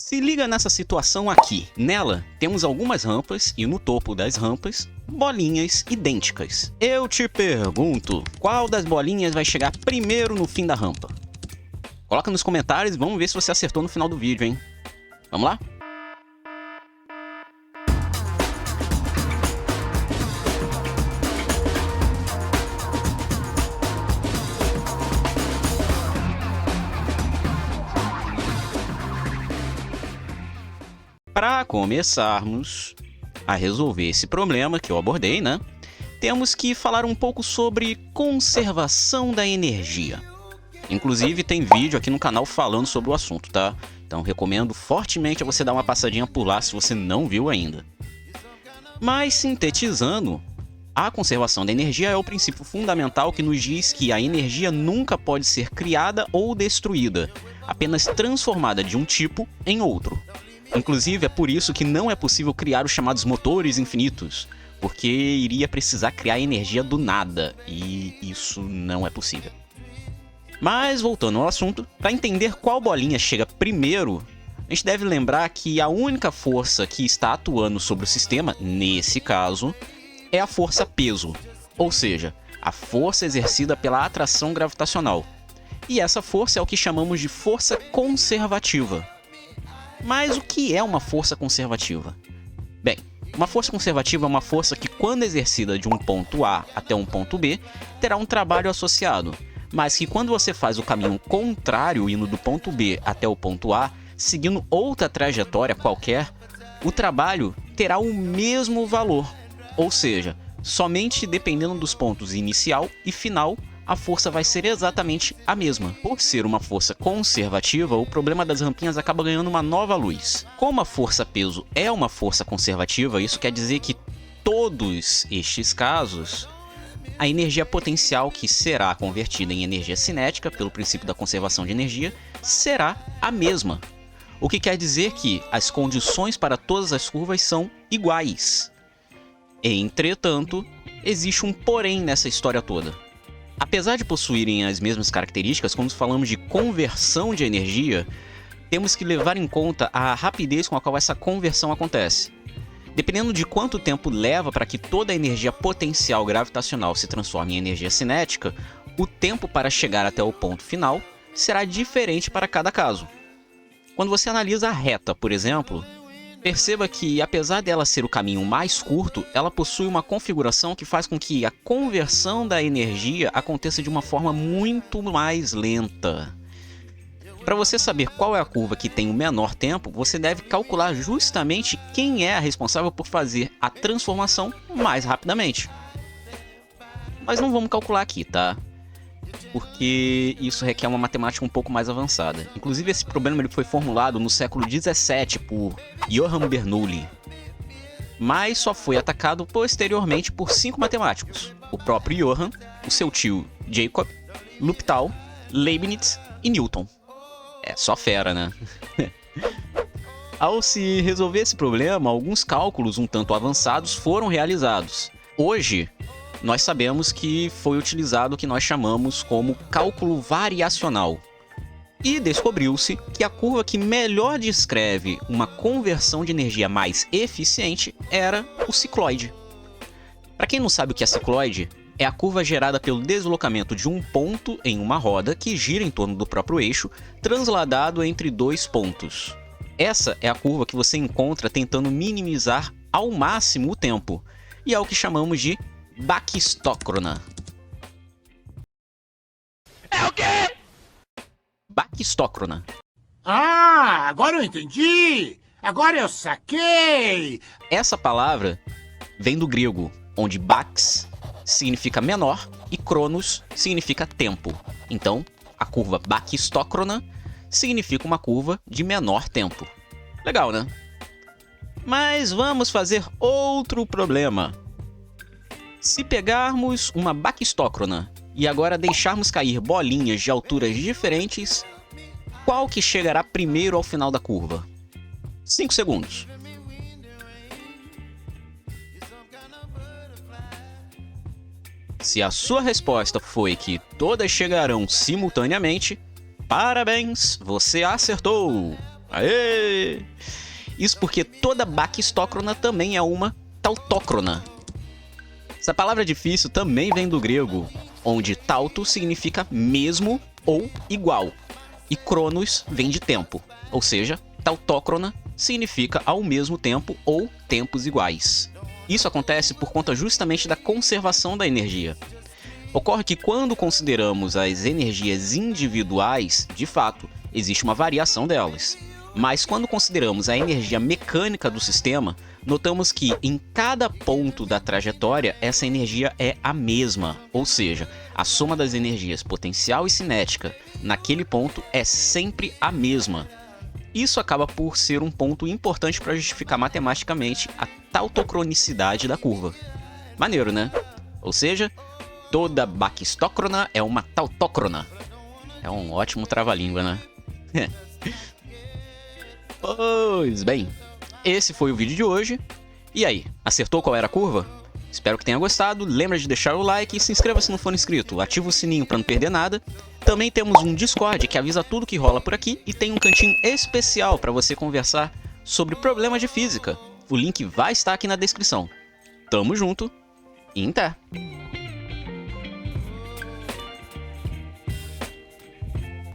Se liga nessa situação aqui. Nela, temos algumas rampas e no topo das rampas, bolinhas idênticas. Eu te pergunto, qual das bolinhas vai chegar primeiro no fim da rampa? Coloca nos comentários e vamos ver se você acertou no final do vídeo, hein? Vamos lá? Para começarmos a resolver esse problema que eu abordei, né? Temos que falar um pouco sobre conservação da energia. Inclusive tem vídeo aqui no canal falando sobre o assunto, tá? Então recomendo fortemente a você dar uma passadinha por lá se você não viu ainda. Mas sintetizando, a conservação da energia é o princípio fundamental que nos diz que a energia nunca pode ser criada ou destruída, apenas transformada de um tipo em outro. Inclusive, é por isso que não é possível criar os chamados motores infinitos, porque iria precisar criar energia do nada, e isso não é possível. Mas, voltando ao assunto, para entender qual bolinha chega primeiro, a gente deve lembrar que a única força que está atuando sobre o sistema, nesse caso, é a força peso, ou seja, a força exercida pela atração gravitacional. E essa força é o que chamamos de força conservativa. Mas o que é uma força conservativa? Bem, uma força conservativa é uma força que, quando exercida de um ponto A até um ponto B, terá um trabalho associado, mas que quando você faz o caminho contrário, indo do ponto B até o ponto A, seguindo outra trajetória qualquer, o trabalho terá o mesmo valor, ou seja, somente dependendo dos pontos inicial e final, a força vai ser exatamente a mesma. Por ser uma força conservativa, o problema das rampinhas acaba ganhando uma nova luz. Como a força-peso é uma força conservativa, isso quer dizer que todos estes casos, a energia potencial que será convertida em energia cinética, pelo princípio da conservação de energia, será a mesma. O que quer dizer que as condições para todas as curvas são iguais. Entretanto, existe um porém nessa história toda. Apesar de possuírem as mesmas características, quando falamos de conversão de energia, temos que levar em conta a rapidez com a qual essa conversão acontece. Dependendo de quanto tempo leva para que toda a energia potencial gravitacional se transforme em energia cinética, o tempo para chegar até o ponto final será diferente para cada caso. Quando você analisa a reta, por exemplo, perceba que, apesar dela ser o caminho mais curto, ela possui uma configuração que faz com que a conversão da energia aconteça de uma forma muito mais lenta. Para você saber qual é a curva que tem o menor tempo, você deve calcular justamente quem é a responsável por fazer a transformação mais rapidamente. Mas não vamos calcular aqui, tá? Porque isso requer uma matemática um pouco mais avançada. Inclusive, esse problema ele foi formulado no século XVII por Johann Bernoulli, mas só foi atacado posteriormente por 5 matemáticos: o próprio Johann, o seu tio Jacob, L'Hopital, Leibniz e Newton. É só fera, né? Ao se resolver esse problema, alguns cálculos um tanto avançados foram realizados. Hoje, nós sabemos que foi utilizado o que nós chamamos como cálculo variacional. E descobriu-se que a curva que melhor descreve uma conversão de energia mais eficiente era o cicloide. Para quem não sabe o que é cicloide, é a curva gerada pelo deslocamento de um ponto em uma roda que gira em torno do próprio eixo, transladado entre dois pontos. Essa é a curva que você encontra tentando minimizar ao máximo o tempo, e é o que chamamos de Bach-Stokhrona. É o quê? Bach-Stokhrona. Ah, agora eu entendi! Agora eu saquei! Essa palavra vem do grego, onde Bach significa menor e Cronos significa tempo. Então, a curva Bach-Stokhrona significa uma curva de menor tempo. Legal, né? Mas vamos fazer outro problema. Se pegarmos uma Bach-Stokhrona e agora deixarmos cair bolinhas de alturas diferentes, qual que chegará primeiro ao final da curva? 5 segundos. Se a sua resposta foi que todas chegarão simultaneamente, parabéns, você acertou! Aê! Isso porque toda baquistócrona também é uma tautócrona. Essa palavra difícil também vem do grego, onde tauto significa mesmo ou igual, e cronos vem de tempo, ou seja, tautócrona significa ao mesmo tempo ou tempos iguais. Isso acontece por conta justamente da conservação da energia. Ocorre que quando consideramos as energias individuais, de fato, existe uma variação delas. Mas quando consideramos a energia mecânica do sistema, notamos que em cada ponto da trajetória essa energia é a mesma, ou seja, a soma das energias potencial e cinética naquele ponto é sempre a mesma. Isso acaba por ser um ponto importante para justificar matematicamente a tautocronicidade da curva. Maneiro, né? Ou seja, toda baquistócrona é uma tautócrona. É um ótimo trava-língua, né? Pois bem, esse foi o vídeo de hoje. E aí, acertou qual era a curva? Espero que tenha gostado, lembra de deixar o like e se inscreva se não for inscrito, ativa o sininho para não perder nada. Também temos um Discord que avisa tudo que rola por aqui e tem um cantinho especial para você conversar sobre problemas de física. O link vai estar aqui na descrição. Tamo junto e até!